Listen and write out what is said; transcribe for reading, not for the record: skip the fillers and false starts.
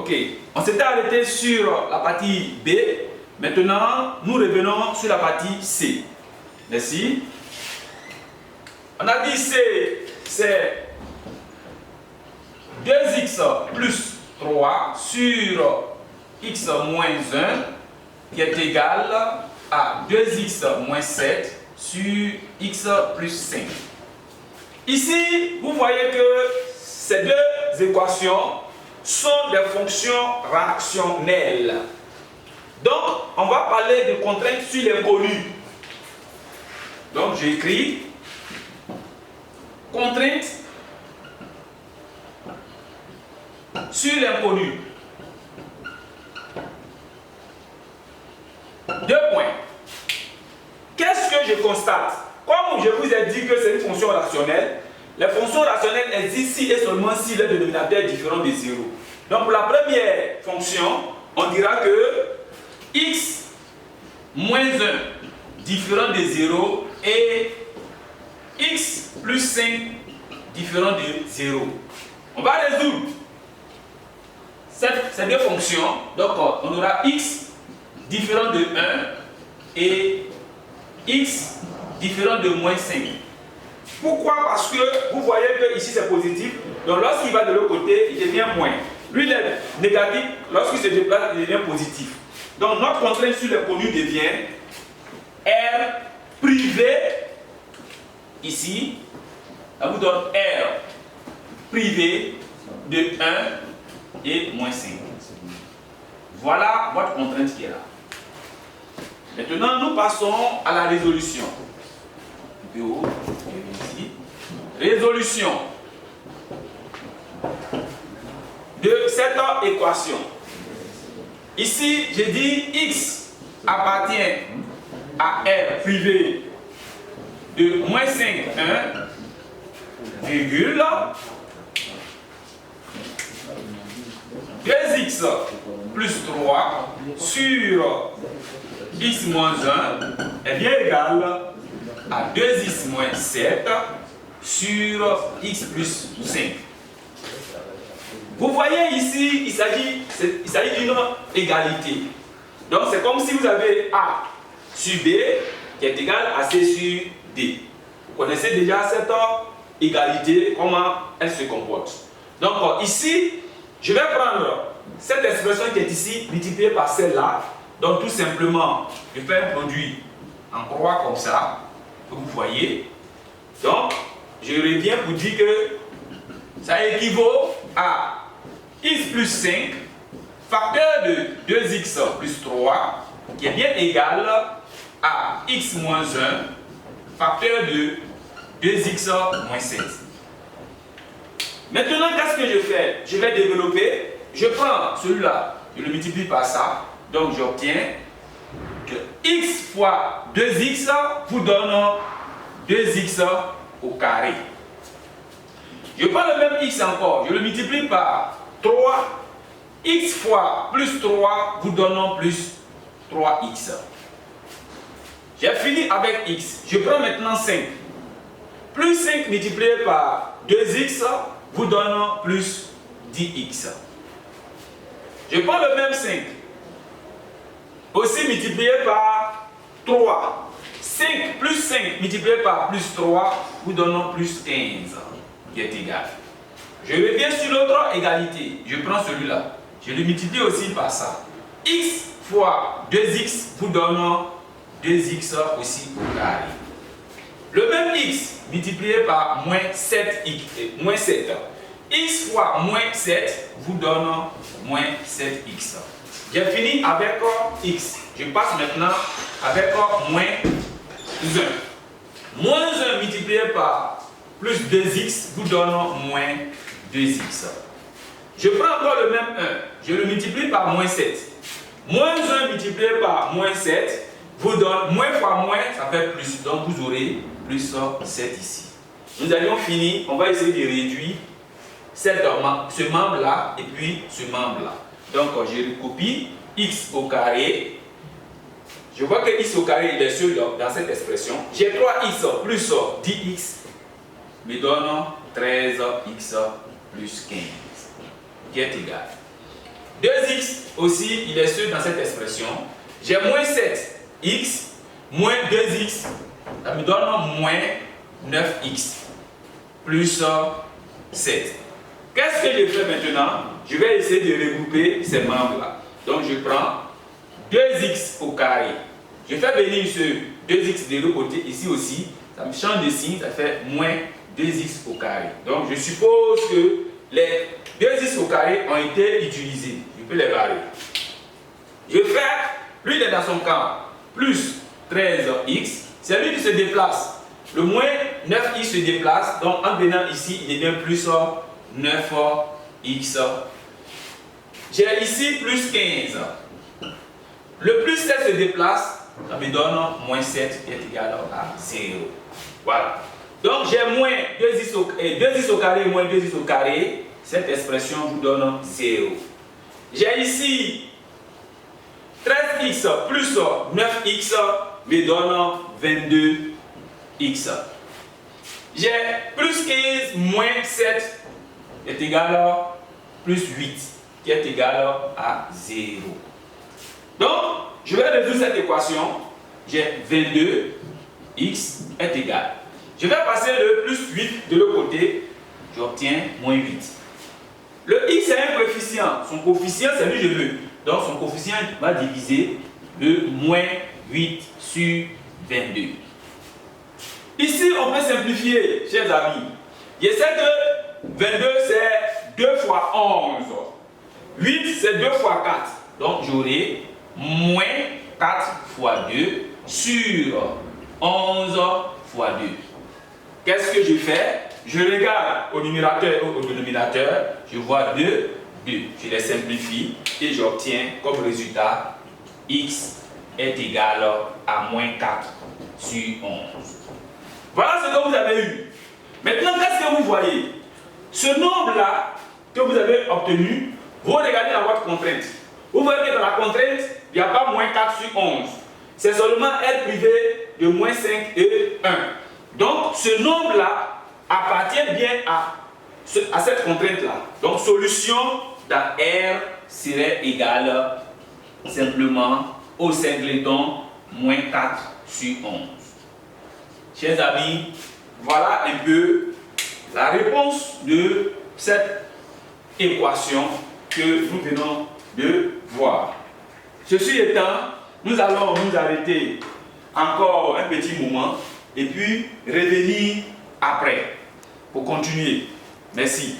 Ok, on s'était arrêté sur la partie B. Maintenant, nous revenons sur la partie C. Merci. On a dit C, c'est 2x plus 3 sur x moins 1 qui est égal à 2x moins 7 sur x plus 5. Ici, vous voyez que ces deux équations sont des fonctions rationnelles. Donc, on va parler de contraintes sur l'inconnu. Donc, j'écris contraintes sur l'inconnu. 2 points. Qu'est-ce que je constate? Comme je vous ai dit que c'est une fonction rationnelle, les fonctions rationnelles existent si et seulement si le dénominateur est différent de 0. Donc pour la première fonction, on dira que x moins 1 différent de 0 et x plus 5 différent de 0. On va résoudre ces deux fonctions. Donc on aura x différent de 1 et x différent de moins 5. Pourquoi? Parce que vous voyez que ici c'est positif, donc lorsqu'il va de l'autre côté, il devient moins. Lui il est négatif, lorsqu'il se déplace, il devient positif. Donc notre contrainte sur l'inconnu devient R privé, ici, ça vous donne R privé de 1 et moins 5. Voilà votre contrainte qui est là. Maintenant, nous passons à la résolution. Résolution de cette équation. Ici, j'ai dit x appartient à R privé de moins 5, 1, virgule, 2x plus 3 sur x moins 1 est bien égal à 2x moins 7 sur x plus 5. Vous voyez ici, il s'agit d'une égalité. Donc c'est comme si vous avez A sur B qui est égal à C sur D. Vous connaissez déjà cette égalité, comment elle se comporte. Donc ici, je vais prendre cette expression qui est ici multipliée par celle-là. Donc tout simplement, je fais un produit en croix comme ça, que vous voyez. Donc, je reviens pour dire que ça équivaut à x plus 5, facteur de 2x plus 3, qui est bien égal à x moins 1, facteur de 2x moins 7. Maintenant, qu'est-ce que je fais? Je vais développer, je prends celui-là, je le multiplie par ça, donc j'obtiens que x fois 2x vous donne 2x au carré. Je prends le même x encore, je le multiplie par 3. X fois plus 3 vous donne plus 3x. J'ai fini avec x. Je prends maintenant 5. Plus 5 multiplié par 2x vous donne plus 10x. Je prends le même 5. Aussi multiplié par 3. 5 plus 5 multiplié par plus 3 vous donne plus 15, qui est égal. Je reviens sur l'autre égalité. Je prends celui-là. Je le multiplie aussi par ça. X fois 2x vous donne 2x aussi au carré. Le même x multiplié par moins 7x, moins 7. X fois moins 7 vous donne moins 7x. J'ai fini avec x. Je passe maintenant avec moins 1. Moins 1 multiplié par plus 2x vous donne moins 2x. Je prends encore le même 1. Je le multiplie par moins 7. Moins 1 multiplié par moins 7 vous donne moins fois moins, ça fait plus. Donc vous aurez plus 7 ici. Nous allons finir. On va essayer de réduire ce membre-là et puis ce membre-là. Donc je recopie x au carré. Je vois que x au carré il est seul dans cette expression. J'ai 3x plus 10x me donne 13x plus 15 qui est égal. 2x aussi, il est seul dans cette expression. J'ai moins 7x moins 2x, ça me donne moins 9x plus 7. Qu'est-ce que je fais maintenant? Je vais essayer de regrouper ces membres-là. Donc je prends 2x au carré. Je fais venir ce 2x de l'autre côté, ici aussi. Ça me change de signe, ça fait moins 2x au carré. Donc je suppose que les 2x au carré ont été utilisés. Je peux les barrer. Je fais, lui il est dans son camp, plus 13x. C'est lui qui se déplace. Le moins 9x se déplace. Donc en venant ici, il devient plus 9x. J'ai ici plus 15. Le plus 7 se déplace, ça me donne moins 7 qui est égal à 0. Voilà. Donc j'ai moins 2x au carré moins 2x au carré. Cette expression vous donne 0. J'ai ici 13x plus 9x me donne 22x. J'ai plus 15 moins 7 est égal à plus 8 qui est égal à 0. Donc, je vais résoudre cette équation. J'ai 22x est égal. Je vais passer le plus 8 de l'autre côté. J'obtiens moins 8. Le x est un coefficient. Son coefficient, c'est lui que je veux. Donc, son coefficient va diviser le moins 8 sur 22. Ici, on peut simplifier, chers amis. Je sais que 22, c'est 2 fois 11. 8, c'est 2 fois 4. Donc, j'aurai moins 4 fois 2 sur 11 fois 2. Qu'est-ce que je fais? Je regarde au numérateur ou au dénominateur. Je vois 2, 2. Je les simplifie et j'obtiens comme résultat x est égal à moins 4 sur 11. Voilà ce que vous avez eu. Maintenant, qu'est-ce que vous voyez? Ce nombre-là que vous avez obtenu, vous regardez dans votre contrainte. Vous voyez que dans la contrainte, il n'y a pas moins 4 sur 11. C'est seulement R privé de moins 5 et 1. Donc, ce nombre-là appartient bien à cette contrainte-là. Donc, solution dans R serait égale simplement au singleton moins 4 sur 11. Chers amis, voilà un peu la réponse de cette équation que nous venons de voir. Ceci étant, nous allons nous arrêter encore un petit moment et puis revenir après pour continuer. Merci.